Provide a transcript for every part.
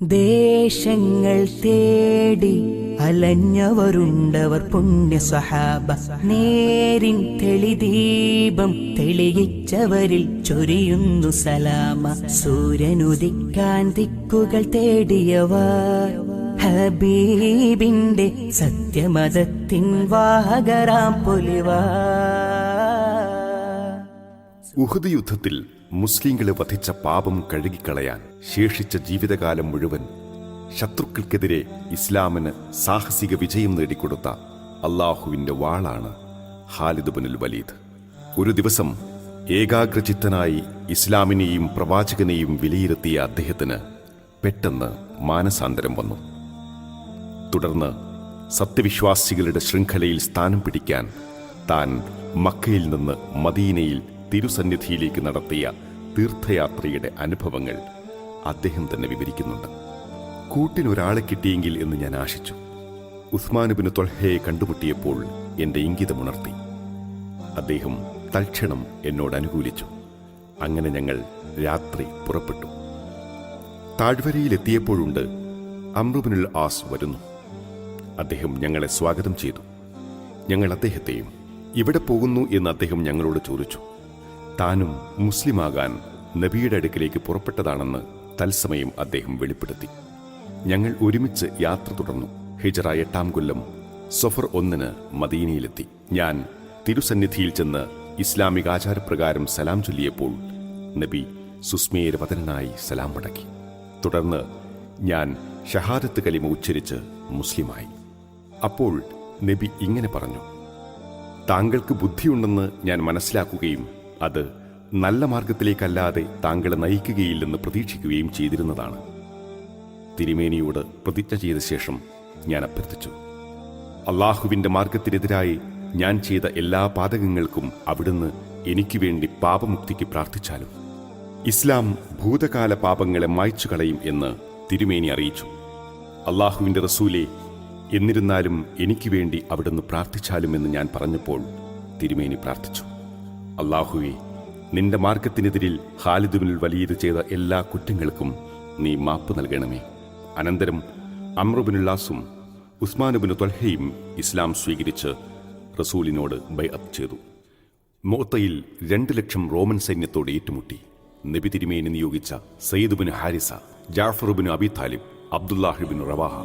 ദേശങ്ങൾ തേടി അലഞ്ഞവരുണ്ടവർ പുണ്യ സ്വഹാബ. നേരിൻ തെളിദീപം തെളിയിച്ചവരിൽ ചൊരിയുന്നു സലാമ. സൂര്യനുദിക്കാൻ ദിക്കുകൾ തേടിയവർ ഹബീബിന്റെ സത്യമതത്തിൻ വാഹകരാം പൊലിവാ. ഉഹദ് യുദ്ധത്തിൽ മുസ്ലിങ്ങളെ വധിച്ച പാപം കഴുകിക്കളയാൻ ശേഷിച്ച ജീവിതകാലം മുഴുവൻ ശത്രുക്കൾക്കെതിരെ ഇസ്ലാമിന് സാഹസിക വിജയം നേടിക്കൊടുത്ത അള്ളാഹുവിൻ്റെ വാളാണ് ഖാലിദ് ബിനുൽ വലീദ്. ഒരു ദിവസം ഏകാഗ്രചിത്തനായി ഇസ്ലാമിനെയും പ്രവാചകനെയും വിലയിരുത്തിയ അദ്ദേഹത്തിന് പെട്ടെന്ന് മാനസാന്തരം വന്നു. തുടർന്ന് സത്യവിശ്വാസികളുടെ ശൃംഖലയിൽ സ്ഥാനം പിടിക്കാൻ താൻ മക്കയിൽ നിന്ന് മദീനയിൽ തിരുസന്നിധിയിലേക്ക് നടത്തിയ തീർത്ഥയാത്രയുടെ അനുഭവങ്ങൾ അദ്ദേഹം തന്നെ വിവരിക്കുന്നുണ്ട്. കൂട്ടിനൊരാളെ കിട്ടിയെങ്കിൽ എന്ന് ഞാൻ ആശിച്ചു. ഉസ്മാൻ ഇബ്നു ത്വൽഹയെ കണ്ടുമുട്ടിയപ്പോൾ എൻ്റെ ഇംഗിതമുണർത്തി. അദ്ദേഹം തൽക്ഷണം എന്നോട് അനുകൂലിച്ചു. അങ്ങനെ ഞങ്ങൾ രാത്രി പുറപ്പെട്ടു. താഴ്വരയിലെത്തിയപ്പോഴുണ്ട് അംർ ഇബ്നുൽ ആസ് വരുന്നു. അദ്ദേഹം ഞങ്ങളെ സ്വാഗതം ചെയ്തു. ഞങ്ങൾ അദ്ദേഹത്തെയും ഇവിടെ പോകുന്നു എന്ന് അദ്ദേഹം ഞങ്ങളോട് ചോദിച്ചു. താനും മുസ്ലിമാകാൻ നബിയുടെ അടുക്കിലേക്ക് പുറപ്പെട്ടതാണെന്ന് തത്സമയം അദ്ദേഹം വെളിപ്പെടുത്തി. ഞങ്ങൾ ഒരുമിച്ച് യാത്ര തുടർന്നു. ഹിജ്റ 8-ാം കൊല്ലം സഫർ 1 മദീനയിലെത്തി. ഞാൻ തിരുസന്നിധിയിൽ ചെന്ന് ഇസ്ലാമിക ആചാരപ്രകാരം സലാം ചൊല്ലിയപ്പോൾ നബി സുസ്മേരവദനായി സലാം മടക്കി. തുടർന്ന് ഞാൻ ഷഹാദത്ത് കലിമ ഉച്ചരിച്ച് മുസ്ലിമായി. അപ്പോൾ നബി ഇങ്ങനെ പറഞ്ഞു: താങ്കൾക്ക് ബുദ്ധിയുണ്ടെന്ന് ഞാൻ മനസ്സിലാക്കുകയും അത് നല്ല മാർഗത്തിലേക്കല്ലാതെ താങ്കളെ നയിക്കുകയില്ലെന്ന് പ്രതീക്ഷിക്കുകയും ചെയ്തിരുന്നതാണ്. തിരുമേനിയോട് പ്രതിജ്ഞ ചെയ്ത ശേഷം ഞാൻ അഭ്യർത്ഥിച്ചു, അള്ളാഹുവിൻ്റെ മാർഗത്തിനെതിരായി ഞാൻ ചെയ്ത എല്ലാ പാതകങ്ങൾക്കും അവിടുന്ന് എനിക്ക് വേണ്ടി പാപമുക്തിക്ക് പ്രാർത്ഥിച്ചാലും ഇസ്ലാം ഭൂതകാല പാപങ്ങളെ മായ്ച്ചു കളയും എന്ന് തിരുമേനി അറിയിച്ചു. അള്ളാഹുവിൻ്റെ റസൂലേ, എന്നിരുന്നാലും എനിക്ക് വേണ്ടി അവിടുന്ന് പ്രാർത്ഥിച്ചാലുമെന്ന് ഞാൻ പറഞ്ഞപ്പോൾ തിരുമേനി പ്രാർത്ഥിച്ചു, അള്ളാഹുവേ, നിന്റെ മാർഗത്തിനെതിരിൽ ഖാലിദ് ബിനുൽ വലീദ് ചെയ്ത എല്ലാ കുറ്റങ്ങൾക്കും നീ മാപ്പ് നൽകണമേ. അനന്തരം അംർ ഇബ്നുൽ ആസും ഉസ്മാൻ ഇബ്നു ത്വൽഹയും ഇസ്ലാം സ്വീകരിച്ച് റസൂലിനോട് ബൈഅത്ത് ചെയ്തു. മുഅ്തയിൽ 2 ലക്ഷം റോമൻ സൈന്യത്തോട് ഏറ്റുമുട്ടി. നബി തിരുമേനി നിയോഗിച്ച Zaid bin Haritha, Jafar bin Abi Talib, Abdullahi bin Rawaha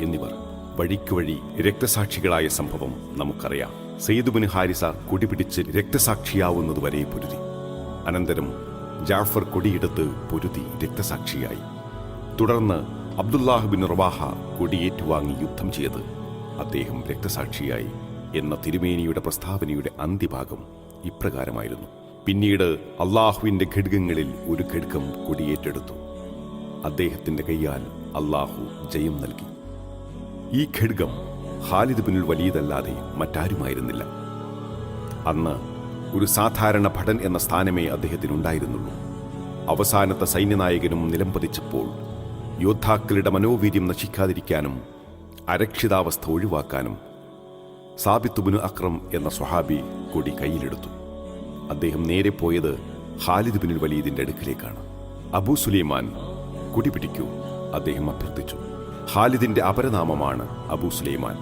എന്നിവർ വഴിക്കുവഴി രക്തസാക്ഷികളായ സംഭവം നമുക്കറിയാം. സയ്യിദ് ബിൻ ഹാരിസ കൊടിപിടിച്ച് രക്തസാക്ഷിയാവുന്നതുവരെ പൊരുതി. അനന്തരം ജാഫർ കൊടിയെടുത്ത് പൊരുതി രക്തസാക്ഷിയായി. തുടർന്ന് അബ്ദുല്ലാഹ് ബിൻ റവാഹ കൊടിയേറ്റുവാങ്ങി യുദ്ധം ചെയ്ത് അദ്ദേഹം രക്തസാക്ഷിയായി എന്ന തിരുമേനിയുടെ പ്രസ്താവനയുടെ അന്ത്യഭാഗം ഇപ്രകാരമായിരുന്നു: പിന്നീട് അള്ളാഹുവിൻ്റെ ഖഡ്ഗങ്ങളിൽ ഒരു ഖഡ്ഗം കൊടിയേറ്റെടുത്തു. അദ്ദേഹത്തിൻ്റെ കൈയാൽ അള്ളാഹു ജയം നൽകി. ഈ ഖഡ്ഗം ഖാലിദ് ബിനുൽ വലീദ് അല്ലാതെ മറ്റാരുമായിരുന്നില്ല. അന്ന് ഒരു സാധാരണ ഭടൻ എന്ന സ്ഥാനമേ അദ്ദേഹത്തിനുണ്ടായിരുന്നുള്ളൂ. അവസാനത്തെ സൈന്യനായകനും നിലംപതിച്ചപ്പോൾ യോദ്ധാക്കളുടെ മനോവീര്യം നശിക്കാതിരിക്കാനും അരക്ഷിതാവസ്ഥ ഒഴിവാക്കാനും സാബിത്ത് ബിനു അക്രം എന്ന സ്വഹാബി കൊടി കയ്യിലെടുത്തു. അദ്ദേഹം നേരെ പോയത് ഖാലിദ് ബിനുൽ വലീദിന്റെ അടുക്കിലേക്കാണ്. അബൂ സുലൈമാൻ, കൊടി പിടിക്കൂ, അദ്ദേഹം അഭ്യർത്ഥിച്ചു. ഖാലിദിന്റെ അപരനാമമാണ് അബൂ സുലൈമാൻ.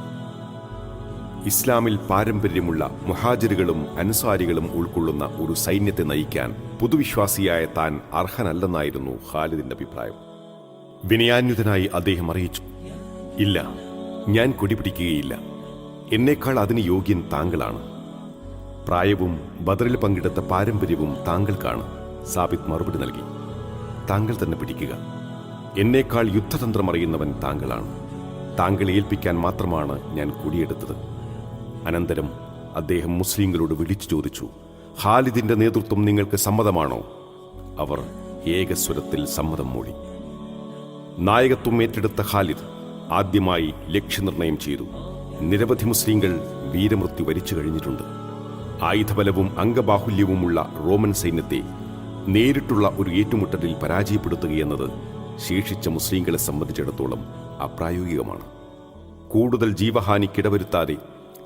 ഇസ്ലാമിൽ പാരമ്പര്യമുള്ള മുഹാജിറുകളും അൻസാരികളും ഉൾക്കൊള്ളുന്ന ഒരു സൈന്യത്തെ നയിക്കാൻ പുതുവിശ്വാസിയായ താൻ അർഹനല്ലെന്നായിരുന്നു ഖാലിദിന്റെ അഭിപ്രായം. വിനയാന്വിതനായി അദ്ദേഹം അറിയിച്ചു, ഇല്ല, ഞാൻ കൊടിപിടിക്കുകയില്ല. എന്നേക്കാൾ അതിന് യോഗ്യൻ താങ്കളാണ്. പ്രായവും ബദറിൽ പങ്കെടുത്ത പാരമ്പര്യവും താങ്കൾക്കാണ്. സാബിത്ത് മറുപടി നൽകി, താങ്കൾ തന്നെ പിടിക്കുക. എന്നേക്കാൾ യുദ്ധതന്ത്രം അറിയുന്നവൻ താങ്കളാണ്. താങ്കളെ ഏൽപ്പിക്കാൻ മാത്രമാണ് ഞാൻ കൊടിയെടുത്തത്. അനന്തരം അദ്ദേഹം മുസ്ലിങ്ങളോട് വിളിച്ചു ചോദിച്ചു, ഖാലിദിന്റെ നേതൃത്വം നിങ്ങൾക്ക് സമ്മതമാണോ? അവർ ഏകസ്വരത്തിൽ സമ്മതം മൂളി. നായകത്വം ഏറ്റെടുത്ത ഖാലിദ് ആദ്യമായി ലക്ഷ്യനിർണയം ചെയ്തു. നിരവധി മുസ്ലിങ്ങൾ വീരമൃത്യു വരിച്ചു കഴിഞ്ഞിട്ടുണ്ട്. ആയുധബലവും അംഗബാഹുല്യവുമുള്ള റോമൻ സൈന്യത്തെ നേരിട്ടുള്ള ഒരു ഏറ്റുമുട്ടലിൽ പരാജയപ്പെടുത്തുകയെന്നത് ശേഷിച്ച മുസ്ലിങ്ങളെ സംബന്ധിച്ചിടത്തോളം അപ്രായോഗികമാണ്. കൂടുതൽ ജീവഹാനിക്കിടവരുത്താതെ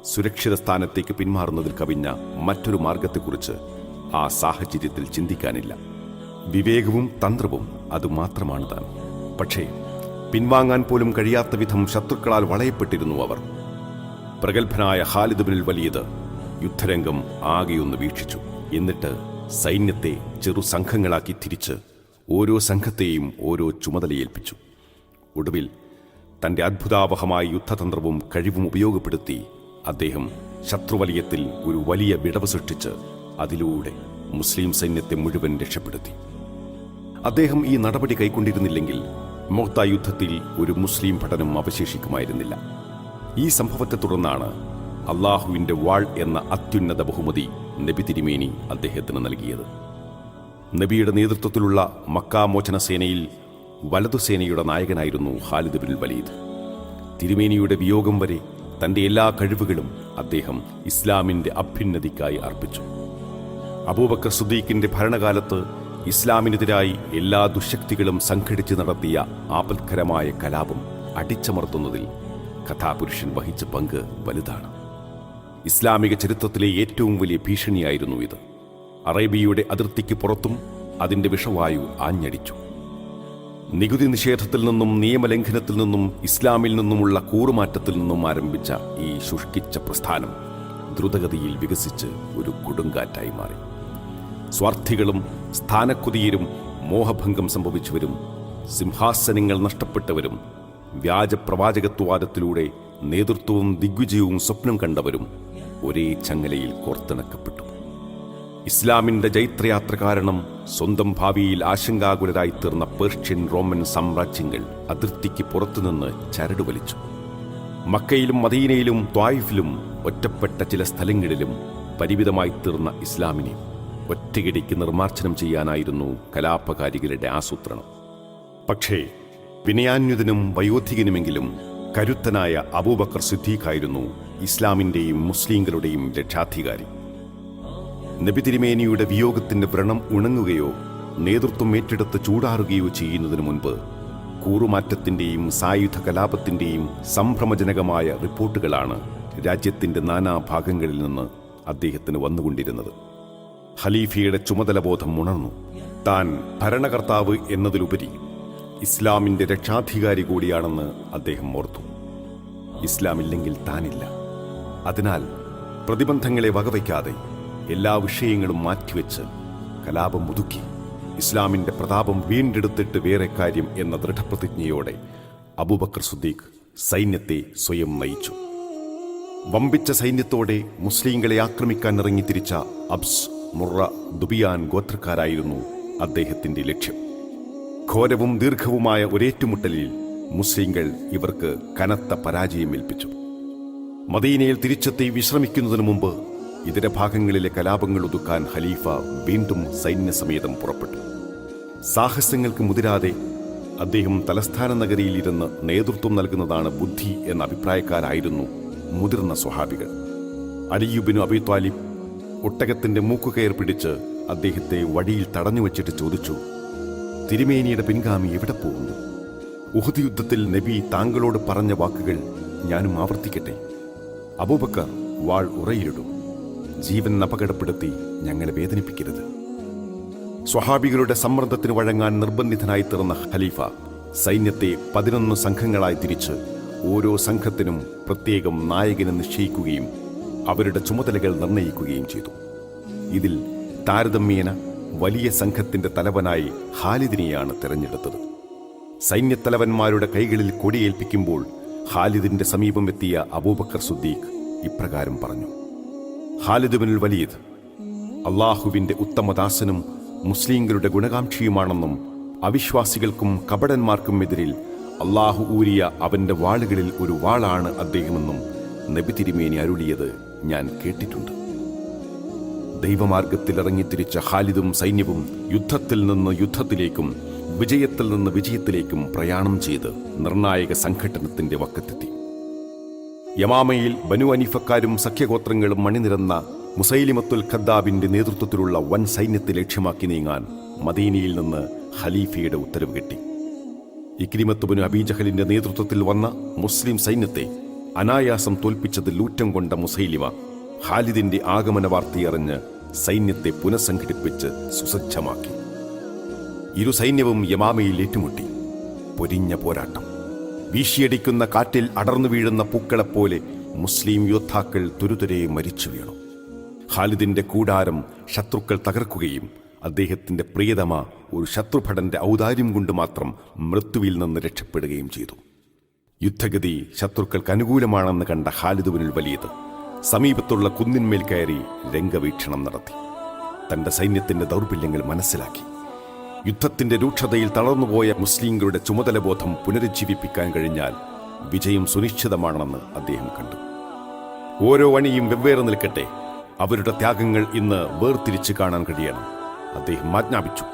സുരക്ഷിത സ്ഥാനത്തേക്ക് പിന്മാറുന്നതിൽ കവിഞ്ഞ മറ്റൊരു മാർഗത്തെക്കുറിച്ച് ആ സാഹചര്യത്തിൽ ചിന്തിക്കാനില്ല. വിവേകവും തന്ത്രവും അതുമാത്രമാണ് താൻ. പക്ഷേ പിൻവാങ്ങാൻ പോലും കഴിയാത്ത വിധം ശത്രുക്കളാൽ വളയപ്പെട്ടിരുന്നു അവർ. പ്രഗത്ഭനായ ഖാലിദ് ബിനുൽ വലീദ് യുദ്ധരംഗം ആകെയൊന്ന് വീക്ഷിച്ചു. എന്നിട്ട് സൈന്യത്തെ ചെറു സംഘങ്ങളാക്കി തിരിച്ച് ഓരോ സംഘത്തെയും ഓരോ ചുമതലയേൽപ്പിച്ചു. ഒടുവിൽ തന്റെ അത്ഭുതാവഹമായ യുദ്ധതന്ത്രവും കഴിവും ഉപയോഗപ്പെടുത്തി അദ്ദേഹം ശത്രുവലയത്തിൽ ഒരു വലിയ വിടവ് സൃഷ്ടിച്ച് അതിലൂടെ മുസ്ലിം സൈന്യത്തെ മുഴുവൻ രക്ഷപ്പെടുത്തി. അദ്ദേഹം ഈ നടപടി കൈക്കൊണ്ടിരുന്നില്ലെങ്കിൽ മുഅ്ത യുദ്ധത്തിൽ ഒരു മുസ്ലിം ഭടനും അവശേഷിക്കുമായിരുന്നില്ല. ഈ സംഭവത്തെ തുടർന്നാണ് അള്ളാഹുവിന്റെ വാൾ എന്ന അത്യുന്നത ബഹുമതി നബി തിരുമേനി അദ്ദേഹത്തിന് നൽകിയത്. നബിയുടെ നേതൃത്വത്തിലുള്ള മക്കാ മോചന സേനയിൽ വലതുസേനയുടെ നായകനായിരുന്നു ഖാലിദ് ബിനുൽ വലീദ്. തിരുമേനിയുടെ വിയോഗം വരെ തന്റെ എല്ലാ കഴിവുകളും അദ്ദേഹം ഇസ്ലാമിന്റെ അഭ്യുന്നതിക്കായി അർപ്പിച്ചു. അബൂബക്കർ സിദ്ദീഖിന്റെ ഭരണകാലത്ത് ഇസ്ലാമിനെതിരായി എല്ലാ ദുശക്തികളും സംഘടിച്ച് നടത്തിയ ആപത്കരമായ കലാപം അടിച്ചമർത്തുന്നതിൽ കഥാപുരുഷൻ വഹിച്ച പങ്ക് വലുതാണ്. ഇസ്ലാമിക ചരിത്രത്തിലെ ഏറ്റവും വലിയ ഭീഷണിയായിരുന്നു ഇത്. അറേബ്യയുടെ അതിർത്തിക്ക് പുറത്തും അതിന്റെ വിഷവായു ആഞ്ഞടിച്ചു. നികുതി നിഷേധത്തിൽ നിന്നും നിയമലംഘനത്തിൽ നിന്നും ഇസ്ലാമിൽ നിന്നുമുള്ള കൂറുമാറ്റത്തിൽ നിന്നും ആരംഭിച്ച ഈ ശുഷ്കിച്ച പ്രസ്ഥാനം ദ്രുതഗതിയിൽ വികസിച്ച് ഒരു കൊടുങ്കാറ്റായി മാറി. സ്വാർത്ഥികളും സ്ഥാനക്കുതിയരും മോഹഭംഗം സംഭവിച്ചവരും സിംഹാസനങ്ങൾ നഷ്ടപ്പെട്ടവരും വ്യാജപ്രവാചകത്വവാദത്തിലൂടെ നേതൃത്വവും ദിഗ്വിജയവും സ്വപ്നം കണ്ടവരും ഒരേ ചങ്ങലയിൽ കോർത്തിണക്കപ്പെട്ടു. ഇസ്ലാമിന്റെ ജൈത്രയാത്ര കാരണം സ്വന്തം ഭാവിയിൽ ആശങ്കാകുലരായി തീർന്ന പേർഷ്യൻ റോമൻ സാമ്രാജ്യങ്ങൾ അതിർത്തിക്ക് പുറത്തുനിന്ന് ചരടുവലിച്ചു. മക്കയിലും മദീനയിലും ത്വായിഫിലും ഒറ്റപ്പെട്ട ചില സ്ഥലങ്ങളിലും പരിമിതമായി തീർന്ന ഇസ്ലാമിനെ ഒറ്റയടിക്ക് നിർമ്മാർജ്ജനം ചെയ്യാനായിരുന്നു കലാപകാരികളുടെ ആസൂത്രണം. പക്ഷേ വിനയാന്വിതനും വയോധികനുമെങ്കിലും കരുത്തനായ അബൂബക്കർ സിദ്ദീഖായിരുന്നു ഇസ്ലാമിന്റെയും മുസ്ലിങ്ങളുടെയും രക്ഷാധികാരി. നബി തിരുമേനിയുടെ വിയോഗത്തിന്റെ വ്രണം ഉണങ്ങുകയോ നേതൃത്വം ഏറ്റെടുത്ത് ചൂടാറുകയോ ചെയ്യുന്നതിനു മുൻപ് കൂറുമാറ്റത്തിന്റെയും സായുധ കലാപത്തിന്റെയും സംഭ്രമജനകമായ റിപ്പോർട്ടുകളാണ് രാജ്യത്തിന്റെ നാനാഭാഗങ്ങളിൽ നിന്ന് അദ്ദേഹത്തിന് വന്നുകൊണ്ടിരുന്നത്. ഖലീഫയുടെ ചുമതലബോധം ഉണർന്നു. താൻ ഭരണകർത്താവ് എന്നതിലുപരി ഇസ്ലാമിന്റെ രക്ഷാധികാരി കൂടിയാണെന്ന് അദ്ദേഹം ഓർത്തു. ഇസ്ലാമില്ലെങ്കിൽ താനില്ല. അതിനാൽ പ്രതിബന്ധങ്ങളെ വകവയ്ക്കാതെ എല്ലാ വിഷയങ്ങളും മാറ്റിവെച്ച് കലാപം മുതുക്കി ഇസ്ലാമിന്റെ പ്രതാപം വീണ്ടെടുത്തിട്ട് വേറെ കാര്യം എന്ന ദൃഢപ്രതിജ്ഞയോടെ അബൂബക്കർ സിദ്ദീഖ് സൈന്യത്തെ സ്വയം നയിച്ചു. വമ്പിച്ച സൈന്യത്തോടെ മുസ്ലിങ്ങളെ ആക്രമിക്കാൻ ഇറങ്ങിത്തിരിച്ച അബ്സ്, മുറ, ദുബിയാൻ ഗോത്രക്കാരായിരുന്നു അദ്ദേഹത്തിന്റെ ലക്ഷ്യം. ഘോരവും ദീർഘവുമായ ഒരേറ്റുമുട്ടലിൽ മുസ്ലിങ്ങൾ ഇവർക്ക് കനത്ത പരാജയമേൽപ്പിച്ചു. മദീനയിൽ തിരിച്ചെത്തി വിശ്രമിക്കുന്നതിനു മുമ്പ് ഇതര ഭാഗങ്ങളിലെ കലാപങ്ങൾ ഒതുക്കാൻ ഖലീഫ വീണ്ടും സൈന്യസമേതം പുറപ്പെട്ടു. സാഹസങ്ങൾക്ക് മുതിരാതെ അദ്ദേഹം തലസ്ഥാന നഗരിയിൽ ഇരുന്ന് നേതൃത്വം നൽകുന്നതാണ് ബുദ്ധി എന്ന അഭിപ്രായക്കാരായിരുന്നു മുതിർന്ന സ്വഹാബികൾ. അലിയുബിനു അബി ത്വാലിബ് ഒട്ടകത്തിന്റെ മൂക്കുകയർ പിടിച്ച് അദ്ദേഹത്തെ വഴിയിൽ തടഞ്ഞുവെച്ചിട്ട് ചോദിച്ചു, തിരുമേനിയുടെ പിൻഗാമി എവിടെ പോകുന്നു? ഉഹദ് യുദ്ധത്തിൽ നബി താങ്കളോട് പറഞ്ഞ വാക്കുകൾ ഞാനും ആവർത്തിക്കട്ടെ. അബൂബക്കർ, വാൾ ഉറയിലിടും. ജീവൻ അപകടപ്പെടുത്തി ഞങ്ങളെ വേദനിപ്പിക്കരുത്. സ്വഹാബികളുടെ സമ്മർദ്ദത്തിന് വഴങ്ങാൻ നിർബന്ധിതനായി തീർന്ന ഖലീഫ സൈന്യത്തെ 11 സംഘങ്ങളായി തിരിച്ച് ഓരോ സംഘത്തിനും പ്രത്യേകം നായകനെ നിശ്ചയിക്കുകയും അവരുടെ ചുമതലകൾ നിർണയിക്കുകയും ചെയ്തു. ഇതിൽ താരതമ്യേന വലിയ സംഘത്തിന്റെ തലവനായി ഖാലിദിനെയാണ് തെരഞ്ഞെടുത്തത്. സൈന്യത്തലവന്മാരുടെ കൈകളിൽ കൊടിയേൽപ്പിക്കുമ്പോൾ ഖാലിദിന്റെ സമീപം എത്തിയ അബൂബക്കർ സിദ്ദീഖ് ഇപ്രകാരം പറഞ്ഞു: ഖാലിദ് ബിനുൽ വലീദ് അള്ളാഹുവിന്റെ ഉത്തമദാസനും മുസ്ലിങ്ങളുടെ ഗുണകാംക്ഷിയുമാണെന്നും അവിശ്വാസികൾക്കും കപടന്മാർക്കും എതിരിൽ അള്ളാഹു ഊരിയ അവന്റെ വാളുകളിൽ ഒരു വാളാണ് അദ്ദേഹമെന്നും നബി തിരുമേനി അരുളിയത് ഞാൻ കേട്ടിട്ടുണ്ട്. ദൈവമാർഗത്തിൽ ഇറങ്ങിത്തിരിച്ച ഖാലിദും സൈന്യവും യുദ്ധത്തിൽ നിന്ന് യുദ്ധത്തിലേക്കും വിജയത്തിൽ നിന്ന് വിജയത്തിലേക്കും പ്രയാണം ചെയ്ത് നിർണായക സംഘട്ടനത്തിന്റെ വക്കത്തെത്തി. യമാമയിൽ ബനു അനീഫക്കാരും സഖ്യഗോത്രങ്ങളും മണിനിരന്ന മുസൈലിമത്തുൽ ഖദ്ദാബിന്റെ നേതൃത്വത്തിലുള്ള വൻ സൈന്യത്തെ ലക്ഷ്യമാക്കി നീങ്ങാൻ മദീനയിൽ നിന്ന് ഖലീഫയുടെ ഉത്തരവ് കിട്ടി. ഇക്രിമത്ത് ബിനു അബീ ജഹലിന്റെ നേതൃത്വത്തിൽ വന്ന മുസ്ലിം സൈന്യത്തെ അനായാസം തോൽപ്പിച്ചതിൽ ഊറ്റം കൊണ്ട മുസൈലിമ ഖാലിദിന്റെ ആഗമന വാർത്തയറിഞ്ഞ് സൈന്യത്തെ പുനഃസംഘടിപ്പിച്ച് സുസജ്ജമാക്കി. ഇരു സൈന്യവും യമാമയിൽ ഏറ്റുമുട്ടി. പൊരിഞ്ഞ പോരാട്ടം. വീശിയടിക്കുന്ന കാറ്റിൽ അടർന്നു വീഴുന്ന പൂക്കളെപ്പോലെ മുസ്ലിം യോദ്ധാക്കൾ തുരുതുരെ മരിച്ചു വീണു. ഖാലിദിന്റെ കൂടാരം ശത്രുക്കൾ തകർക്കുകയും അദ്ദേഹത്തിന്റെ പ്രിയതമ ഒരു ശത്രുഭടന്റെ ഔദാര്യം കൊണ്ട് മാത്രം മൃത്യുവിൽ നിന്ന് രക്ഷപ്പെടുകയും ചെയ്തു. യുദ്ധഗതി ശത്രുക്കൾക്ക് അനുകൂലമാണെന്ന് കണ്ട ഖാലിദ് ബിനുൽ വലീദ് സമീപത്തുള്ള കുന്നിന്മേൽ കയറി രംഗവീക്ഷണം നടത്തി. തന്റെ സൈന്യത്തിന്റെ ദൗർബല്യങ്ങൾ മനസ്സിലാക്കി. യുദ്ധത്തിന്റെ രൂക്ഷതയിൽ തളർന്നുപോയ മുസ്ലിങ്ങളുടെ ചുമതലബോധം പുനരുജ്ജീവിപ്പിക്കാൻ കഴിഞ്ഞാൽ വിജയം സുനിശ്ചിതമാണെന്ന് അദ്ദേഹം കണ്ടു. ഓരോ അണിയും വെവ്വേറെ നിൽക്കട്ടെ, അവരുടെ ത്യാഗങ്ങൾ ഇന്ന് വേർതിരിച്ച് കാണാൻ കഴിയണം, അദ്ദേഹം ആജ്ഞാപിച്ചു.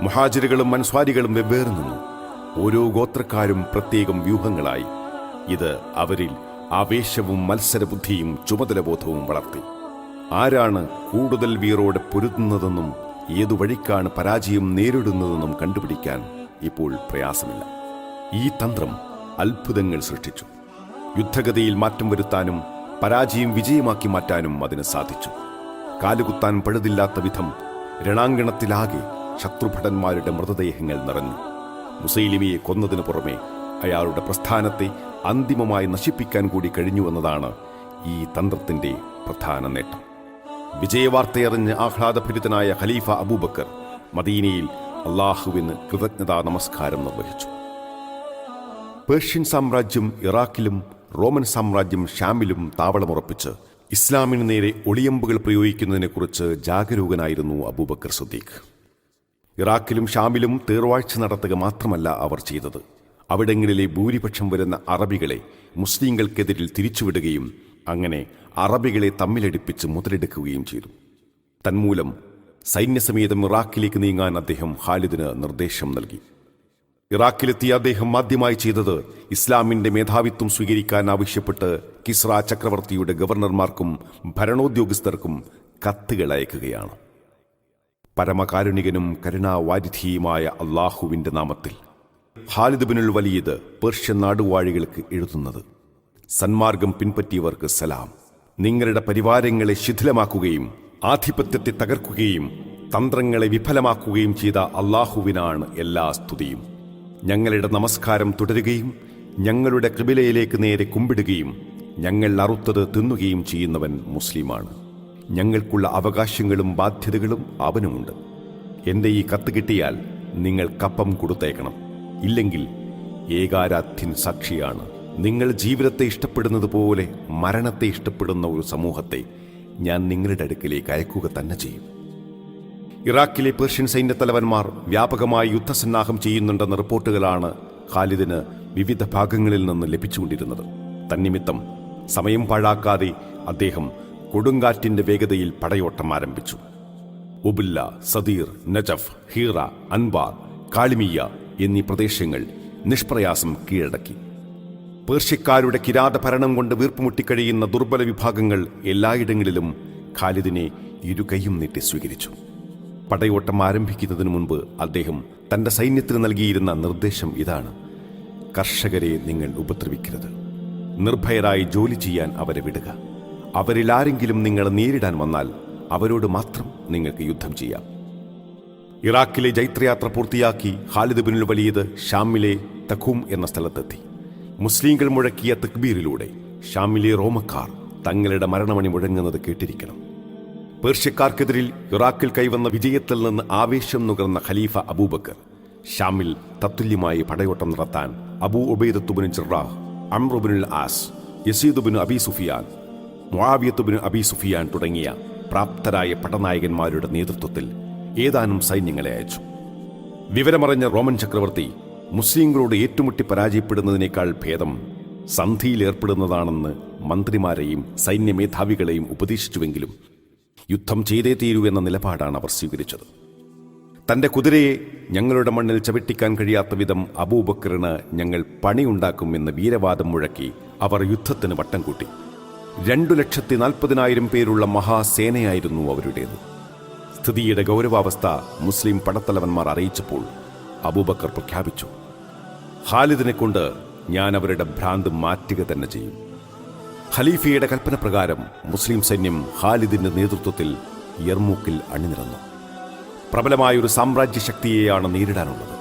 മുഹാജിറുകളും അൻസ്വാരികളും വെവ്വേറെ നിന്നു. ഓരോ ഗോത്രക്കാരും പ്രത്യേകം വ്യൂഹങ്ങളായി. ഇത് അവരിൽ ആവേശവും മത്സരബുദ്ധിയും ചുമതലബോധവും വളർത്തി. ആരാണ് കൂടുതൽ വീറോടെ പൊരുതുന്നതെന്നും ഏതു വഴിക്കാണ് പരാജയം നേരിടുന്നതെന്നും കണ്ടുപിടിക്കാൻ ഇപ്പോൾ പ്രയാസമില്ല. ഈ തന്ത്രം അത്ഭുതങ്ങൾ സൃഷ്ടിച്ചു. യുദ്ധഗതിയിൽ മാറ്റം വരുത്താനും പരാജയം വിജയമാക്കി മാറ്റാനും അതിന് സാധിച്ചു. കാലുകുത്താൻ പഴുതില്ലാത്ത വിധം രണാങ്കണത്തിലാകെ ശത്രുഭടന്മാരുടെ മൃതദേഹങ്ങൾ നിറഞ്ഞു. മുസൈലിമിയെ കൊന്നതിനു പുറമെ അയാളുടെ പ്രസ്ഥാനത്തെ അന്തിമമായി നശിപ്പിക്കാൻ കൂടി കഴിഞ്ഞുവെന്നതാണ് ഈ തന്ത്രത്തിന്റെ പ്രധാന നേട്ടം. വിജയവാർത്തയറിഞ്ഞ് ആഹ്ലാദഭരിതനായ ഖലീഫ അബൂബക്കർ മദീനയിൽ അള്ളാഹുവിന് കൃതജ്ഞതാ നമസ്കാരം നിർവഹിച്ചു. പേർഷ്യൻ സാമ്രാജ്യം ഇറാഖിലും റോമൻ സാമ്രാജ്യം ഷാമിലും താവളമുറപ്പിച്ച് ഇസ്ലാമിന് നേരെ ഒളിയമ്പുകൾ പ്രയോഗിക്കുന്നതിനെക്കുറിച്ച് ജാഗരൂകനായിരുന്നു അബൂബക്കർ സിദ്ദീഖ്. ഇറാഖിലും ഷാമിലും തേർവാഴ്ച നടത്തുക മാത്രമല്ല അവർ ചെയ്തത്, അവിടങ്ങളിലെ ഭൂരിപക്ഷം വരുന്ന അറബികളെ മുസ്ലിങ്ങൾക്കെതിരിൽ തിരിച്ചുവിടുകയും അങ്ങനെ അറബികളെ തമ്മിലടിപ്പിച്ച് മുതലെടുക്കുകയും ചെയ്തു. തന്മൂലം സൈന്യസമേതം ഇറാഖിലേക്ക് നീങ്ങാൻ അദ്ദേഹം ഖാലിദിന് നിർദ്ദേശം നൽകി. ഇറാഖിലെത്തിയ അദ്ദേഹം ആദ്യമായി ചെയ്തത് ഇസ്ലാമിന്റെ മേധാവിത്വം സ്വീകരിക്കാൻ ആവശ്യപ്പെട്ട് കിസ്ര ചക്രവർത്തിയുടെ ഗവർണർമാർക്കും ഭരണോദ്യോഗസ്ഥർക്കും കത്തുകൾ അയക്കുകയാണ്. പരമകാരുണികനും കരുണാവാരിധിയുമായ അള്ളാഹുവിന്റെ നാമത്തിൽ ഖാലിദ് ബിനുൽ വലീദ് പേർഷ്യൻ നാടുവാഴികൾക്ക് എഴുതുന്നത്: സന്മാർഗം പിൻപറ്റിയവർക്ക് സലാം. നിങ്ങളുടെ പരിവാരങ്ങളെ ശിഥിലമാക്കുകയും ആധിപത്യത്തെ തകർക്കുകയും തന്ത്രങ്ങളെ വിഫലമാക്കുകയും ചെയ്ത അള്ളാഹുവിനാണ് എല്ലാ സ്തുതിയും. ഞങ്ങളുടെ നമസ്കാരം തുടരുകയും ഞങ്ങളുടെ ഖിബിലയിലേക്ക് നേരെ കുമ്പിടുകയും ഞങ്ങൾ അറുത്തത് തിന്നുകയും ചെയ്യുന്നവൻ മുസ്ലിമാണ്. ഞങ്ങൾക്കുള്ള അവകാശങ്ങളും ബാധ്യതകളും അവനുമുണ്ട്. എൻ്റെ ഈ കത്ത് കിട്ടിയാൽ നിങ്ങൾ കപ്പം കൊടുത്തേക്കണം. ഇല്ലെങ്കിൽ ഏകാരാധ്യൻ സാക്ഷിയാണ്, നിങ്ങൾ ജീവിതത്തെ ഇഷ്ടപ്പെടുന്നത് പോലെ മരണത്തെ ഇഷ്ടപ്പെടുന്ന ഒരു സമൂഹത്തെ ഞാൻ നിങ്ങളുടെ അടുക്കിലേക്ക് അയക്കുക തന്നെ ചെയ്യും. ഇറാഖിലെ പേർഷ്യൻ സൈന്യത്തലവന്മാർ വ്യാപകമായി യുദ്ധസന്നാഹം ചെയ്യുന്നുണ്ടെന്ന റിപ്പോർട്ടുകളാണ് ഖാലിദിന് വിവിധ ഭാഗങ്ങളിൽ നിന്ന് ലഭിച്ചുകൊണ്ടിരുന്നത്. തന്നിമിത്തം സമയം പാഴാക്കാതെ അദ്ദേഹം കൊടുങ്കാറ്റിന്റെ വേഗതയിൽ പടയോട്ടം ആരംഭിച്ചു. ഉബുല്ല, സദീർ, നജഫ്, ഹീറ, അൻബാർ, കാളിമിയ എന്നീ പ്രദേശങ്ങൾ നിഷ്പ്രയാസം കീഴടക്കി. പേർഷ്യക്കാരുടെ കിരാത ഭരണം കൊണ്ട് വീർപ്പുമുട്ടിക്കഴിയുന്ന ദുർബല വിഭാഗങ്ങൾ എല്ലായിടങ്ങളിലും ഖാലിദിനെ ഇരുകൈയും നീട്ടി സ്വീകരിച്ചു. പടയോട്ടം ആരംഭിക്കുന്നതിനു മുൻപ് അദ്ദേഹം തന്റെ സൈന്യത്തിന് നൽകിയിരുന്ന നിർദ്ദേശം ഇതാണ്: കർഷകരെ നിങ്ങൾ ഉപദ്രവിക്കരുത്. നിർഭയരായി ജോലി ചെയ്യാൻ അവരെ വിടുക. അവരിൽ ആരെങ്കിലും നിങ്ങളെ നേരിടാൻ വന്നാൽ അവരോട് മാത്രം നിങ്ങൾക്ക് യുദ്ധം ചെയ്യാം. ഇറാഖിലെ ജൈത്രയാത്ര പൂർത്തിയാക്കി ഖാലിദ് ബിനുൽ വലീദ് ഷാമിലെ തഖൂം എന്ന സ്ഥലത്തെത്തി. മുസ്ലിങ്ങൾ മുഴക്കിയ തക്ബീറിലൂടെ ഷാമിലെ റോമക്കാർ തങ്ങളുടെ മരണമണി മുഴങ്ങുന്നത് കേട്ടിരിക്കണം. പേർഷ്യക്കാർക്കെതിരിൽ ഇറാഖിൽ കൈവന്ന വിജയത്തിൽ നിന്ന് ആവേശം നുകർന്ന ഖലീഫ അബൂബക്കർ ഷാമിൽ തത്തുല്യമായി പടയോട്ടം നടത്താൻ Abu Ubaidah bin Jarrah, Amr binul As, Yazid bin Abi Sufyan, Muawiya bin Abi Sufyan തുടങ്ങിയ പ്രാപ്തരായ പടനായകന്മാരുടെ നേതൃത്വത്തിൽ ഏതാനും സൈന്യങ്ങളെ അയച്ചു. വിവരമറിഞ്ഞ റോമൻ ചക്രവർത്തി മുസ്ലിങ്ങളോട് ഏറ്റുമുട്ടി പരാജയപ്പെടുന്നതിനേക്കാൾ ഭേദം സന്ധിയിലേർപ്പെടുന്നതാണെന്ന് മന്ത്രിമാരെയും സൈന്യമേധാവികളെയും ഉപദേശിച്ചുവെങ്കിലും യുദ്ധം ചെയ്തേ തീരൂ എന്ന നിലപാടാണ് അവർ സ്വീകരിച്ചത്. തന്റെ കുതിരയെ ഞങ്ങളുടെ മണ്ണിൽ ചവിട്ടിക്കാൻ കഴിയാത്ത വിധം അബൂബക്കറിന് ഞങ്ങൾ പണിയുണ്ടാക്കുമെന്ന് വീരവാദം മുഴക്കി അവർ യുദ്ധത്തിന് വട്ടം കൂട്ടി. 2,40,000 പേരുള്ള മഹാസേനയായിരുന്നു അവരുടേത്. സ്ഥിതിയുടെ ഗൗരവാവസ്ഥ മുസ്ലിം പടത്തലവന്മാർ അറിയിച്ചപ്പോൾ അബൂബക്കർ പ്രഖ്യാപിച്ചു: ഖാലിദിനെ കൊണ്ട് ഞാൻ അവരുടെ ഭ്രാന്ത് മാറ്റുക തന്നെ ചെയ്യും. ഖലീഫയുടെ കൽപ്പന പ്രകാരം മുസ്ലിം സൈന്യം ഖാലിദിന്റെ നേതൃത്വത്തിൽ യർമൂക്കിൽ അണിനിരന്നു. പ്രബലമായൊരു സാമ്രാജ്യ ശക്തിയെയാണ് നേരിടാനുള്ളത്.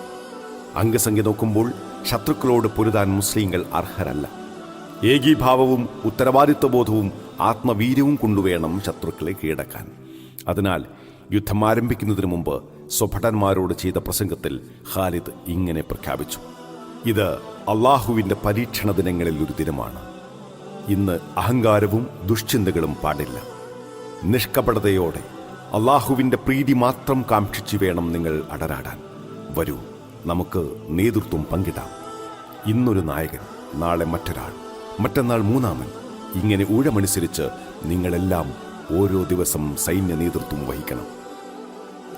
അംഗസംഖ്യ നോക്കുമ്പോൾ ശത്രുക്കളോട് പൊരുതാൻ മുസ്ലിങ്ങൾ അർഹരല്ല. ഏകീഭാവവും ഉത്തരവാദിത്വബോധവും ആത്മവീര്യവും കൊണ്ടുവേണം ശത്രുക്കളെ കീഴടക്കാൻ. അതിനാൽ യുദ്ധം ആരംഭിക്കുന്നതിന് മുമ്പ് സ്വഭടന്മാരോട് ചെയ്ത പ്രസംഗത്തിൽ ഖാലിദ് ഇങ്ങനെ പ്രഖ്യാപിച്ചു: ഇത് അള്ളാഹുവിൻ്റെ പരീക്ഷണ ദിനങ്ങളിൽ ഒരു ദിനമാണ്. ഇന്ന് അഹങ്കാരവും ദുഷ്ചിന്തകളും പാടില്ല. നിഷ്കപടതയോടെ അള്ളാഹുവിൻ്റെ പ്രീതി മാത്രം കാക്ഷിച്ചു വേണം നിങ്ങൾ അടരാടാൻ. വരൂ, നമുക്ക് നേതൃത്വം പങ്കിടാം. ഇന്നൊരു നായകൻ, നാളെ മറ്റൊരാൾ, മറ്റന്നാൾ മൂന്നാമൻ. ഇങ്ങനെ ഊഴമനുസരിച്ച് നിങ്ങളെല്ലാം ഓരോ ദിവസം സൈന്യ നേതൃത്വം വഹിക്കണം.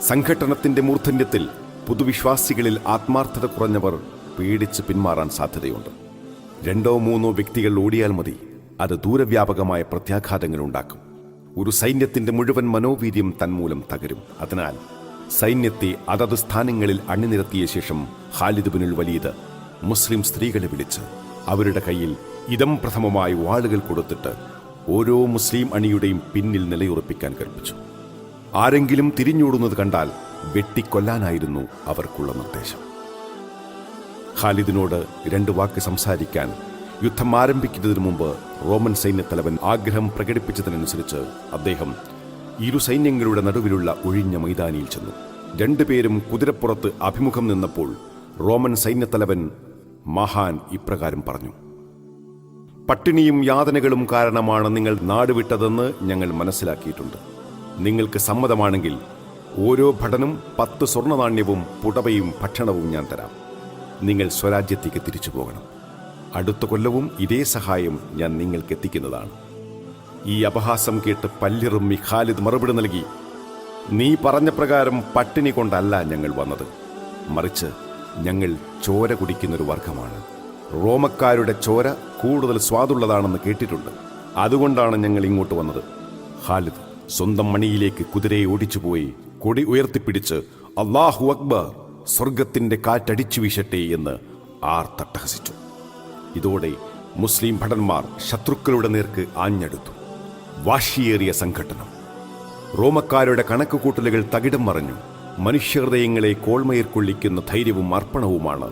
സംഘട്ടനത്തിന്റെ മൂർധന്യത്തിൽ പുതുവിശ്വാസികളിൽ ആത്മാർത്ഥത കുറഞ്ഞവർ പേടിച്ച് പിന്മാറാൻ സാധ്യതയുണ്ട്. 2-3 വ്യക്തികൾ ഓടിയാൽ മതി, അത് ദൂരവ്യാപകമായ പ്രത്യാഘാതങ്ങൾ ഉണ്ടാക്കും. ഒരു സൈന്യത്തിന്റെ മുഴുവൻ മനോവീര്യം തന്മൂലം തകരും. അതിനാൽ സൈന്യത്തെ അതത് സ്ഥാനങ്ങളിൽ അണിനിരത്തിയ ശേഷം ഖാലിദ് ബിനുൽ വലീദ് മുസ്ലിം സ്ത്രീകളെ വിളിച്ച് അവരുടെ കയ്യിൽ ഇദം പ്രഥമമായി വാളുകൾ കൊടുത്തിട്ട് ഓരോ മുസ്ലിം അണിയുടെയും പിന്നിൽ നിലയുറപ്പിക്കാൻ കൽപ്പിച്ചു. ആരെങ്കിലും തിരിഞ്ഞോടുന്നത് കണ്ടാൽ വെട്ടിക്കൊല്ലാനായിരുന്നു അവർക്കുള്ള നിർദ്ദേശം. ഖാലിദിനോട് 2 വാക്ക് സംസാരിക്കാൻ യുദ്ധം ആരംഭിക്കുന്നതിന് മുമ്പ് റോമൻ സൈന്യത്തലവൻ ആഗ്രഹം പ്രകടിപ്പിച്ചതിനനുസരിച്ച് അദ്ദേഹം ഇരു സൈന്യങ്ങളുടെ നടുവിലുള്ള ഒഴിഞ്ഞ മൈതാനിയിൽ ചെന്നു. 2 പേരും കുതിരപ്പുറത്ത് അഭിമുഖം നിന്നപ്പോൾ റോമൻ സൈന്യത്തലവൻ മഹാൻ ഇപ്രകാരം പറഞ്ഞു: പട്ടിണിയും യാതനകളും കാരണമാണ് നിങ്ങൾ നാടുവിട്ടതെന്ന് ഞങ്ങൾ മനസ്സിലാക്കിയിട്ടുണ്ട്. നിങ്ങൾക്ക് സമ്മതമാണെങ്കിൽ ഓരോ ഭടനും 10 സ്വർണ്ണനാണ്യവും പുടവയും ഭക്ഷണവും ഞാൻ തരാം. നിങ്ങൾ സ്വരാജ്യത്തേക്ക് തിരിച്ചു പോകണം. അടുത്ത കൊല്ലവും ഇതേ സഹായം ഞാൻ നിങ്ങൾക്ക് എത്തിക്കുന്നതാണ്. ഈ അപഹാസം കേട്ട് പല്ലിറുമ്മി ഖാലിദ് മറുപടി നൽകി: നീ പറഞ്ഞ പ്രകാരം പട്ടിണി കൊണ്ടല്ല ഞങ്ങൾ വന്നത്, മറിച്ച് ഞങ്ങൾ ചോര കുടിക്കുന്നൊരു വർഗമാണ്. റോമക്കാരുടെ ചോര കൂടുതൽ സ്വാദുള്ളതാണെന്ന് കേട്ടിട്ടുണ്ട്. അതുകൊണ്ടാണ് ഞങ്ങൾ ഇങ്ങോട്ട് വന്നത്. ഖാലിദ് സ്വന്തം മണിയിലേക്ക് കുതിരയെ ഓടിച്ചുപോയി കൊടി ഉയർത്തിപ്പിടിച്ച് അല്ലാഹു അക്ബർ, സ്വർഗത്തിന്റെ കാറ്റടിച്ചു വീശട്ടെ എന്ന് ആർത്തട്ടഹസിച്ചു. ഇതോടെ മുസ്ലിം ഭടന്മാർ ശത്രുക്കളുടെ നേർക്ക് ആഞ്ഞെടുത്തു. വാശിയേറിയ സംഘട്ടനം. റോമക്കാരുടെ കണക്കുകൂട്ടലുകൾ തകിടം മറഞ്ഞു. മനുഷ്യഹൃദയങ്ങളെ കോൾമയിർ കൊള്ളിക്കുന്ന ധൈര്യവും അർപ്പണവുമാണ്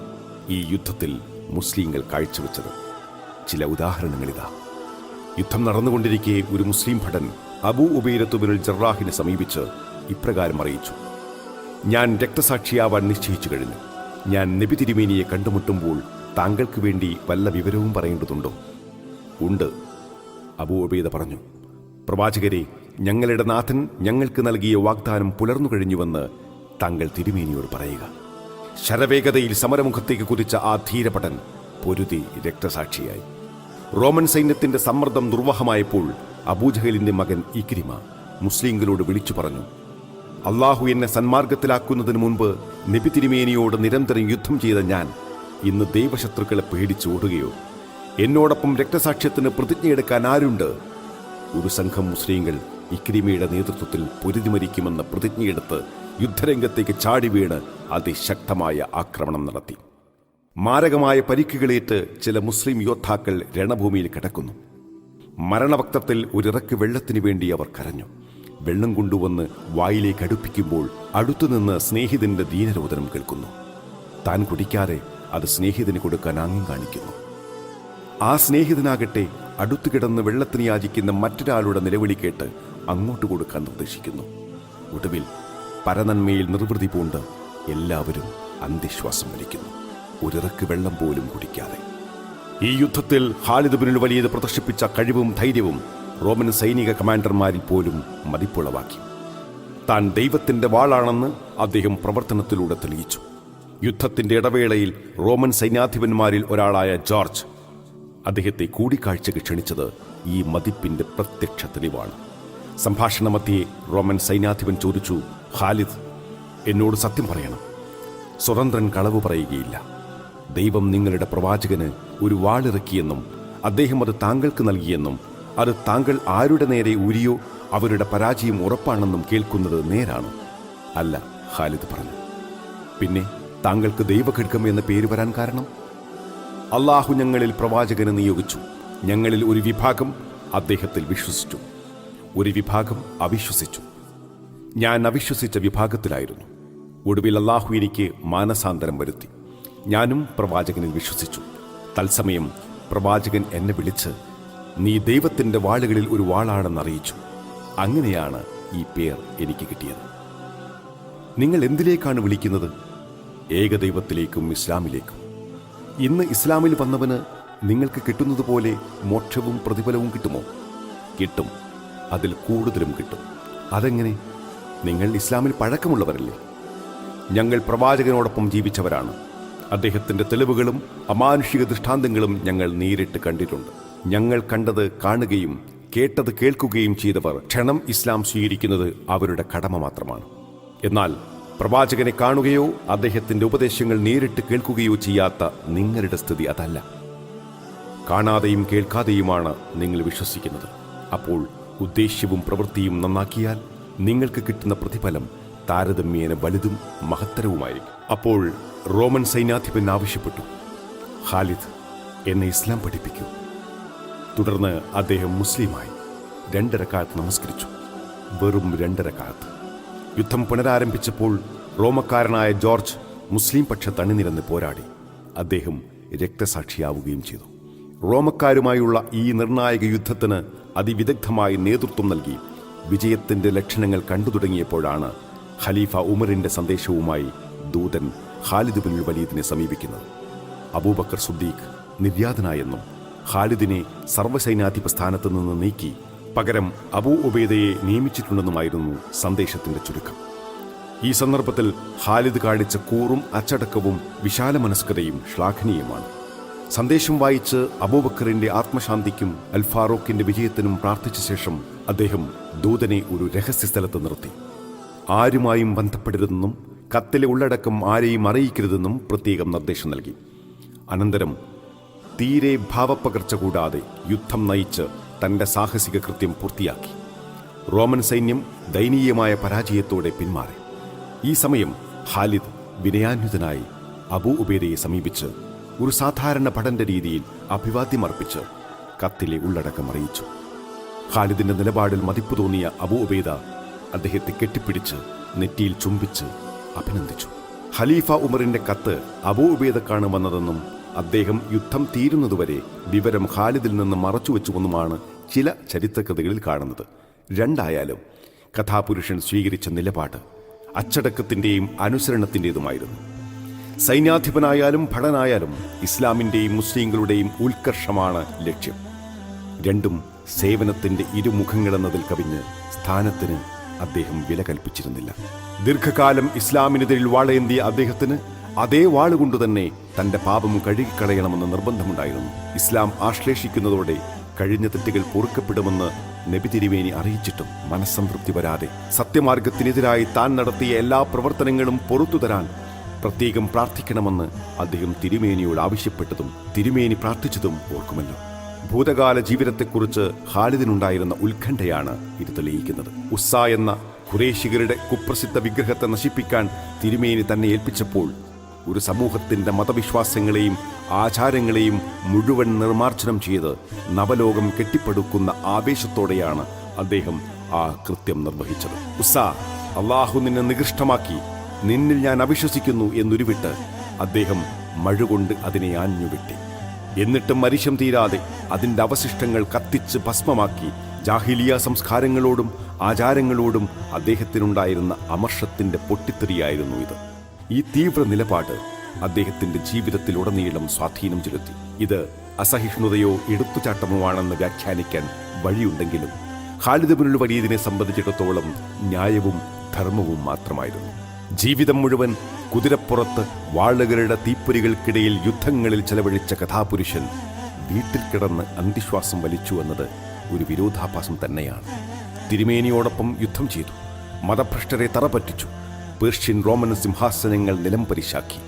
ഈ യുദ്ധത്തിൽ മുസ്ലിങ്ങൾ കാഴ്ചവെച്ചത്. ചില ഉദാഹരണങ്ങളിതാ. യുദ്ധം നടന്നുകൊണ്ടിരിക്കെ ഒരു മുസ്ലിം ഭടൻ അബൂ ഉബൈദത്ത് ബിനുൽ ജറാഹിനെ സമീപിച്ച് ഇപ്രകാരം അറിയിച്ചു: ഞാൻ രക്തസാക്ഷിയാവാൻ നിശ്ചയിച്ചു കഴിഞ്ഞു. ഞാൻ നബി തിരുമേനിയെ കണ്ടുമുട്ടുമ്പോൾ താങ്കൾക്ക് വേണ്ടി വല്ല വിവരവും പറയേണ്ടതുണ്ടോ? ഉണ്ട്, അബൂ ഉബൈദ പറഞ്ഞു. പ്രവാചകരെ, ഞങ്ങളുടെ നാഥൻ ഞങ്ങൾക്ക് നൽകിയ വാഗ്ദാനം പുലർന്നു കഴിഞ്ഞുവെന്ന് താങ്കൾ തിരുമേനിയോട് പറയുക. ശരവേഗതയിൽ സമരമുഖത്തേക്ക് കുതിച്ച ആ ധീരഭടൻ പൊരുതി രക്തസാക്ഷിയായി. റോമൻ സൈന്യത്തിന്റെ സമ്മർദ്ദം ദുർവഹമായപ്പോൾ അബൂജഹലിന്റെ മകൻ ഇക്രിമ മുസ്ലിങ്ങളോട് വിളിച്ചു പറഞ്ഞു: അള്ളാഹു എന്നെ സന്മാർഗത്തിലാക്കുന്നതിന് മുൻപ് നബി തിരുമേനിയോട് നിരന്തരം യുദ്ധം ചെയ്ത ഞാൻ ഇന്ന് ദൈവശത്രുക്കളെ പേടിച്ച് ഓടുകയോ? എന്നോടൊപ്പം രക്തസാക്ഷ്യത്തിന് പ്രതിജ്ഞയെടുക്കാൻ ആരുണ്ട്? ഒരു സംഘം മുസ്ലിങ്ങൾ ഇക്രിമയുടെ നേതൃത്വത്തിൽ പൊരുതി മരിക്കുമെന്ന് പ്രതിജ്ഞയെടുത്ത് യുദ്ധരംഗത്തേക്ക് ചാടി വീണ് അതിശക്തമായ ആക്രമണം നടത്തി. മാരകമായ പരിക്കുകളേറ്റ് ചില മുസ്ലിം യോദ്ധാക്കൾ രണഭൂമിയിൽ കിടക്കുന്നു. മരണവക്തത്തിൽ ഒരിറക്ക് വെള്ളത്തിനു വേണ്ടി അവർ കരഞ്ഞു. വെള്ളം കൊണ്ടുവന്ന് വായിലേക്ക് അടുപ്പിക്കുമ്പോൾ അടുത്തുനിന്ന് സ്നേഹിതന്റെ ദീനരോധനം കേൾക്കുന്നു. താൻ കുടിക്കാതെ അത് സ്നേഹിതന് കൊടുക്കാൻ ആംഗ്യം കാണിക്കുന്നു. ആ സ്നേഹിതനാകട്ടെ അടുത്തു കിടന്ന് വെള്ളത്തിന് യാചിക്കുന്ന മറ്റൊരാളുടെ നിലവിളി കേട്ട് അങ്ങോട്ട് കൊടുക്കാൻ നിർദ്ദേശിക്കുന്നു. ഒടുവിൽ പരനന്മയിൽ നിർവൃതി പൂണ്ട് എല്ലാവരും അന്ത്യശ്വാസം വലിക്കുന്നു, ഒരിറക്ക് വെള്ളം പോലും കുടിക്കാതെ. ഈ യുദ്ധത്തിൽ ഖാലിദ് ബിനുൽ വലീദ് പ്രദർശിപ്പിച്ച കഴിവും ധൈര്യവും റോമൻ സൈനിക കമാൻഡർമാരിൽ പോലും മതിപ്പുളവാക്കി. താൻ ദൈവത്തിന്റെ വാളാണെന്ന് അദ്ദേഹം പ്രവർത്തനത്തിലൂടെ തെളിയിച്ചു. യുദ്ധത്തിന്റെ ഇടവേളയിൽ റോമൻ സൈന്യാധിപന്മാരിൽ ഒരാളായ ജോർജ് അദ്ദേഹത്തെ കൂടിക്കാഴ്ചയ്ക്ക് ക്ഷണിച്ചത് ഈ മതിപ്പിന്റെ പ്രത്യക്ഷ തെളിവാണ്. സംഭാഷണമധ്യേ റോമൻ സൈന്യാധിപൻ ചോദിച്ചു: ഖാലിദ്, എന്നോട് സത്യം പറയണം. സ്വതന്ത്രൻ കളവ് പറയുകയില്ല. ദൈവം നിങ്ങളുടെ പ്രവാചകന് ഒരു വാളിറക്കിയെന്നും അദ്ദേഹം അത് താങ്കൾക്ക് നൽകിയെന്നും അത് താങ്കൾ ആരുടെ നേരെ ഊരിയോ അവരുടെ പരാജയം ഉറപ്പാണെന്നും കേൾക്കുന്നത് നേരാണ്. അല്ല, ഖാലിദ് പറഞ്ഞു. പിന്നെ താങ്കൾക്ക് ദൈവഖഡ്ഗം എന്ന പേര് വരാൻ കാരണം? അള്ളാഹു ഞങ്ങളിൽ പ്രവാചകനെ നിയോഗിച്ചു. ഞങ്ങളിൽ ഒരു വിഭാഗം അദ്ദേഹത്തിൽ വിശ്വസിച്ചു, ഒരു വിഭാഗം അവിശ്വസിച്ചു. ഞാൻ അവിശ്വസിച്ച വിഭാഗത്തിലായിരുന്നു. ഒടുവിൽ അള്ളാഹു എനിക്ക് മാനസാന്തരം വരുത്തി. ഞാനും പ്രവാചകനിൽ വിശ്വസിച്ചു. തത്സമയം പ്രവാചകൻ എന്നെ വിളിച്ച്, നീ ദൈവത്തിൻ്റെ വാളുകളിൽ ഒരു വാളാണെന്നറിയിച്ചു. അങ്ങനെയാണ് ഈ പേർ എനിക്ക് കിട്ടിയത്. നിങ്ങൾ എന്തിലേക്കാണ് വിളിക്കുന്നത്? ഏകദൈവത്തിലേക്കും ഇസ്ലാമിലേക്കും. ഇന്ന് ഇസ്ലാമിൽ വന്നവന് നിങ്ങൾക്ക് കിട്ടുന്നതുപോലെ മോക്ഷവും പ്രതിഫലവും കിട്ടുമോ? കിട്ടും, അതിൽ കൂടുതലും കിട്ടും. അതെങ്ങനെ? നിങ്ങൾ ഇസ്ലാമിൽ പഴക്കമുള്ളവരല്ലേ? ഞങ്ങൾ പ്രവാചകനോടൊപ്പം ജീവിച്ചവരാണ്. അദ്ദേഹത്തിൻ്റെ തെളിവുകളും അമാനുഷിക ദൃഷ്ടാന്തങ്ങളും ഞങ്ങൾ നേരിട്ട് കണ്ടിട്ടുണ്ട്. ഞങ്ങൾ കണ്ടത് കാണുകയും കേട്ടത് കേൾക്കുകയും ചെയ്തവർ ക്ഷണം ഇസ്ലാം സ്വീകരിക്കുന്നത് അവരുടെ കടമ മാത്രമാണ്. എന്നാൽ പ്രവാചകനെ കാണുകയോ അദ്ദേഹത്തിൻ്റെ ഉപദേശങ്ങൾ നേരിട്ട് കേൾക്കുകയോ ചെയ്യാത്ത നിങ്ങളുടെ സ്ഥിതി അതല്ല. കാണാതെയും കേൾക്കാതെയുമാണ് നിങ്ങൾ വിശ്വസിക്കുന്നത്. അപ്പോൾ ഉദ്ദേശ്യവും പ്രവൃത്തിയും നന്നാക്കിയാൽ നിങ്ങൾക്ക് കിട്ടുന്ന പ്രതിഫലം താരതമ്യേന വലുതും മഹത്തരവുമായിരിക്കും. അപ്പോൾ റോമൻ സൈന്യാധിപൻ ആവശ്യപ്പെട്ടു, ഖാലിദ്, എന്നെ ഇസ്ലാം പഠിപ്പിക്കൂ. തുടർന്ന് അദ്ദേഹം മുസ്ലിമായി 2 റക്അത്ത് നമസ്കരിച്ചു. വെറും 2 റക്അത്ത്. യുദ്ധം പുനരാരംഭിച്ചപ്പോൾ റോമക്കാരനായ ജോർജ് മുസ്ലിം പക്ഷത്ത് അണിനിരന്ന് പോരാടി. അദ്ദേഹം രക്തസാക്ഷിയാവുകയും ചെയ്തു. റോമക്കാരുമായുള്ള ഈ നിർണായക യുദ്ധത്തിന് അതിവിദഗ്ധമായി നേതൃത്വം നൽകി വിജയത്തിൻ്റെ ലക്ഷണങ്ങൾ കണ്ടു തുടങ്ങിയപ്പോഴാണ് ഖലീഫ ഉമറിൻ്റെ സന്ദേശവുമായി ദൂതൻ ഖാലിദ് ബിൻ വലീദിനെ സമീപിക്കുന്നത്. അബൂബക്കർ സുദ്ദീഖ് നിര്യാതനായെന്നും ഖാലിദിനെ സർവ്വസൈന്യാധിപ സ്ഥാനത്ത് നിന്ന് നീക്കി പകരം അബൂ ഉബൈദയെ നിയമിച്ചിട്ടുണ്ടെന്നുമായിരുന്നു സന്ദേശത്തിന്റെ ചുരുക്കം. ഈ സന്ദർഭത്തിൽ ഖാലിദ് കാണിച്ച കൂറും അച്ചടക്കവും വിശാലമനസ്കതയും ശ്ലാഘനീയമാണ്. സന്ദേശം വായിച്ച് അബൂബക്കറിന്റെ ആത്മശാന്തിക്കും അൽ ഫാറൂഖിന്റെ വിജയത്തിനും പ്രാർത്ഥിച്ച ശേഷം അദ്ദേഹം ദൂതനെ ഒരു രഹസ്യ സ്ഥലത്ത് നിർത്തി. ആരുമായും ബന്ധപ്പെടരുതെന്നും കത്തിലെ ഉള്ളടക്കം ആരെയും അറിയിക്കരുതെന്നും പ്രത്യേകം നിർദ്ദേശം നൽകി. അനന്തരം തീരെ ഭാവപ്പകർച്ച കൂടാതെ യുദ്ധം നയിച്ച് തന്റെ സാഹസിക കൃത്യം പൂർത്തിയാക്കി. റോമൻ സൈന്യം ദയനീയമായ പരാജയത്തോടെ പിന്മാറി. ഈ സമയം ഖാലിദ് വിനയാന്വിതനായി അബൂ ഉബൈദയെ സമീപിച്ച് ഒരു സാധാരണ ഭടന്റെ രീതിയിൽ അഭിവാദ്യമർപ്പിച്ച് കത്തിലെ ഉള്ളടക്കം അറിയിച്ചു. ഖാലിദിന്റെ നിലപാടിൽ മതിപ്പ് തോന്നിയ അബൂ ഉബൈദ അദ്ദേഹത്തെ കെട്ടിപ്പിടിച്ച് നെറ്റിയിൽ ചുംബിച്ച് അഭിനന്ദിച്ചു. ഖലീഫ ഉമറിന്റെ കത്ത് അബൂ ഉബൈദക്കാണ് വന്നതെന്നും അദ്ദേഹം യുദ്ധം തീരുന്നതുവരെ വിവരം ഖാലിദിൽ നിന്ന് മറച്ചുവെച്ചുവെന്നുമാണ് ചില ചരിത്രകഥകളിൽ കാണുന്നത്. രണ്ടായാലും കഥാപുരുഷൻ സ്വീകരിച്ച നിലപാട് അച്ചടക്കത്തിൻ്റെയും അനുസരണത്തിൻ്റെതുമായിരുന്നു. സൈന്യാധിപനായാലും ഭടനായാലും ഇസ്ലാമിൻ്റെയും മുസ്ലിങ്ങളുടെയും ഉത്കർഷമാണ് ലക്ഷ്യം. രണ്ടും സേവനത്തിൻ്റെ ഇരുമുഖങ്ങളെന്നതിൽ കവിഞ്ഞ് സ്ഥാനത്തിന് അദ്ദേഹം വില കൽപ്പിച്ചിരുന്നില്ല. ദീർഘകാലം ഇസ്ലാമിനെതിരിൽ വാളേന്തിയ അദ്ദേഹത്തിന് അതേ വാളുകൊണ്ടുതന്നെ തന്റെ പാപം കഴുകിക്കളയണമെന്ന് നിർബന്ധമുണ്ടായിരുന്നു. ഇസ്ലാം ആശ്ലേഷിക്കുന്നതോടെ കഴിഞ്ഞ തെറ്റുകൾ പൊറുക്കപ്പെടുമെന്ന് നബി തിരുമേനി അറിയിച്ചിട്ടും മനസ്സംതൃപ്തി വരാതെ സത്യമാർഗത്തിനെതിരായി താൻ നടത്തിയ എല്ലാ പ്രവർത്തനങ്ങളും പൊറത്തുതരാൻ പ്രത്യേകം പ്രാർത്ഥിക്കണമെന്ന് അദ്ദേഹം തിരുമേനിയോട് ആവശ്യപ്പെട്ടതും തിരുമേനി പ്രാർത്ഥിച്ചതും ഓർക്കുമല്ലോ. ഭൂതകാല ജീവിതത്തെക്കുറിച്ച് ഖാലിദിനുണ്ടായിരുന്ന ഉത്കണ്ഠയാണ് ഇത് തെളിയിക്കുന്നത്. ഉസ്സ എന്ന ഖുറേശികളുടെ കുപ്രസിദ്ധ വിഗ്രഹത്തെ നശിപ്പിക്കാൻ തിരുമേനി തന്നെ ഏൽപ്പിച്ചപ്പോൾ ഒരു സമൂഹത്തിൻ്റെ മതവിശ്വാസങ്ങളെയും ആചാരങ്ങളെയും മുഴുവൻ നിർമ്മാർജ്ജനം ചെയ്ത് നവലോകം കെട്ടിപ്പടുക്കുന്ന ആവേശത്തോടെയാണ് അദ്ദേഹം ആ കൃത്യം നിർവഹിച്ചത്. ഉസ്സ, അള്ളാഹു നിന്നെ നികൃഷ്ടമാക്കി, നിന്നിൽ ഞാൻ അവിശ്വസിക്കുന്നു എന്നുരുവിട്ട് അദ്ദേഹം മഴുകൊണ്ട് അതിനെ ആഞ്ഞുവിട്ടി. എന്നിട്ടും മരിശം തീരാതെ അതിൻ്റെ അവശിഷ്ടങ്ങൾ കത്തിച്ച് ഭസ്മമാക്കി. ജാഹിലിയ സംസ്കാരങ്ങളോടും ആചാരങ്ങളോടും അദ്ദേഹത്തിനുണ്ടായിരുന്ന അമർഷത്തിൻ്റെ പൊട്ടിത്തെറിയായിരുന്നു ഇത്. ഈ തീവ്ര നിലപാട് അദ്ദേഹത്തിൻ്റെ ജീവിതത്തിലുടനീളം സ്വാധീനം ചെലുത്തി. ഇത് അസഹിഷ്ണുതയോ എടുത്തുചാട്ടമോ ആണെന്ന് വ്യാഖ്യാനിക്കാൻ വഴിയുണ്ടെങ്കിലും ഖാലിദ് ബിൻ വലീദിനെ സംബന്ധിച്ചിടത്തോളം ന്യായവും ധർമ്മവും മാത്രമായിരുന്നു. ജീവിതം മുഴുവൻ കുതിരപ്പുറത്ത് വാളുകളുടെ തീപ്പൊരികൾക്കിടയിൽ യുദ്ധങ്ങളിൽ ചെലവഴിച്ച കഥാപുരുഷൻ വീട്ടിൽ കിടന്ന് അന്തിശ്വാസം വലിച്ചു എന്നത് ഒരു വിരോധാഭാസം തന്നെയാണ്. തിരുമേനിയോടൊപ്പം യുദ്ധം ചെയ്തു, മതഭ്രഷ്ടരെ തറപറ്റിച്ചു, പേർഷ്യൻ റോമൻ സിംഹാസനങ്ങൾ നിലം പരിശാക്കി,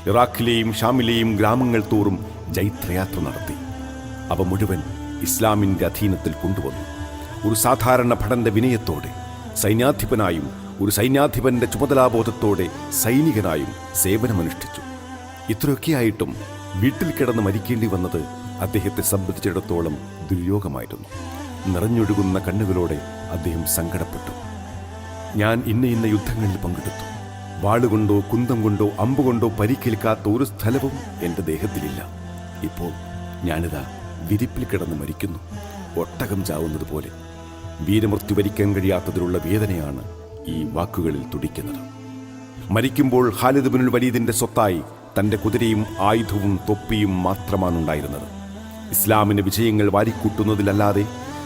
ഇറാഖിലെയും ഷാമിലെയും ഗ്രാമങ്ങൾ തോറും ജൈത്രയാത്ര നടത്തി. അവ മുഴുവൻ ഇസ്ലാമിൻ്റെ അധീനത്തിൽ കൊണ്ടുവന്നു. ഒരു സാധാരണ ഭടന്റെ വിനയത്തോടെ സൈന്യാധിപനായും ഒരു സൈന്യാധിപന്റെ ചുമതലാബോധത്തോടെ സൈനികനായും സേവനമനുഷ്ഠിച്ചു. ഇത്രയൊക്കെയായിട്ടും വീട്ടിൽ കിടന്ന് മരിക്കേണ്ടി വന്നത് അദ്ദേഹത്തെ സംബന്ധിച്ചിടത്തോളം ദുര്യോഗമായിരുന്നു. നിറഞ്ഞൊഴുകുന്ന കണ്ണുകളോടെ അദ്ദേഹം സങ്കടപ്പെട്ടു. ഞാൻ ഇന്ന യുദ്ധങ്ങളിൽ പങ്കെടുത്തു, വാളുകൊണ്ടോ കുന്തം കൊണ്ടോ അമ്പുകൊണ്ടോ പരിക്കേൽക്കാത്ത ഒരു സ്ഥലവും എൻ്റെ ദേഹത്തിലില്ല. ഇപ്പോൾ ഞാനിതാ വിരിപ്പിൽ കിടന്ന് മരിക്കുന്നു, ഒട്ടകം ചാവുന്നത് പോലെ. വീരമൃത്യു വരിക്കാൻ കഴിയാത്തതിലുള്ള വേദനയാണ് ഈ വാക്കുകളിൽ തുടിക്കുന്നത്. മരിക്കുമ്പോൾ ഖാലിദ് ബിനുൽ വലീദിന്റെ സ്വത്തായി തന്റെ കുതിരയും ആയുധവും തൊപ്പിയും മാത്രമാണുണ്ടായിരുന്നത്. ഇസ്ലാമിന് വിജയങ്ങൾ വാരിക്കൂട്ടുന്നതിലല്ലാതെ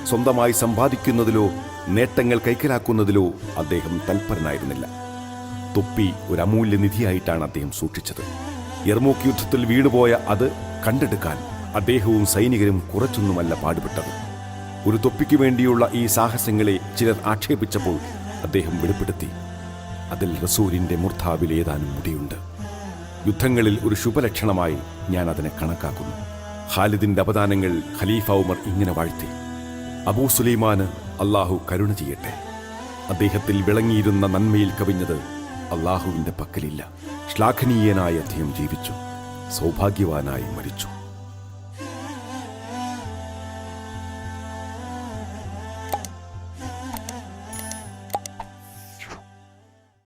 സ്വന്തമായി സമ്പാദിക്കുന്നതിലോ നേട്ടങ്ങൾ കൈക്കലാക്കുന്നതിലോ അദ്ദേഹം തൽപരനായിരുന്നില്ല. തൊപ്പി ഒരു അമൂല്യ നിധിയായിട്ടാണ് അദ്ദേഹം സൂക്ഷിച്ചത്. യർമൂക്ക് യുദ്ധത്തിൽ വീണുപോയ അത് കണ്ടെടുക്കാൻ അദ്ദേഹവും സൈനികരും കുറച്ചൊന്നുമല്ല പാടുപെട്ടത്. ഒരു തൊപ്പിക്ക് വേണ്ടിയുള്ള ഈ സാഹസങ്ങളെ ചിലർ ആക്ഷേപിച്ചപ്പോൾ അദ്ദേഹം വെളിപ്പെടുത്തി, അതിൽ റസൂലിന്റെ മൂർധാവിൽ ഏതാനും മുടിയുണ്ട്. യുദ്ധങ്ങളിൽ ഒരു ശുഭലക്ഷണമായി ഞാൻ അതിനെ കണക്കാക്കുന്നു. ഖാലിദിന്റെ അപദാനങ്ങൾ ഖലീഫ ഉമർ ഇങ്ങനെ വാഴ്ത്തി: അബൂ സുലൈമാന് അള്ളാഹു കരുണ ചെയ്യട്ടെ. അദ്ദേഹത്തിൽ വിളങ്ങിയിരുന്ന നന്മയിൽ കവിഞ്ഞത് അള്ളാഹുവിന്റെ പക്കലില്ല. ശ്ലാഘനീയനായി അദ്ദേഹം ജീവിച്ചു, സൗഭാഗ്യവാനായി മരിച്ചു.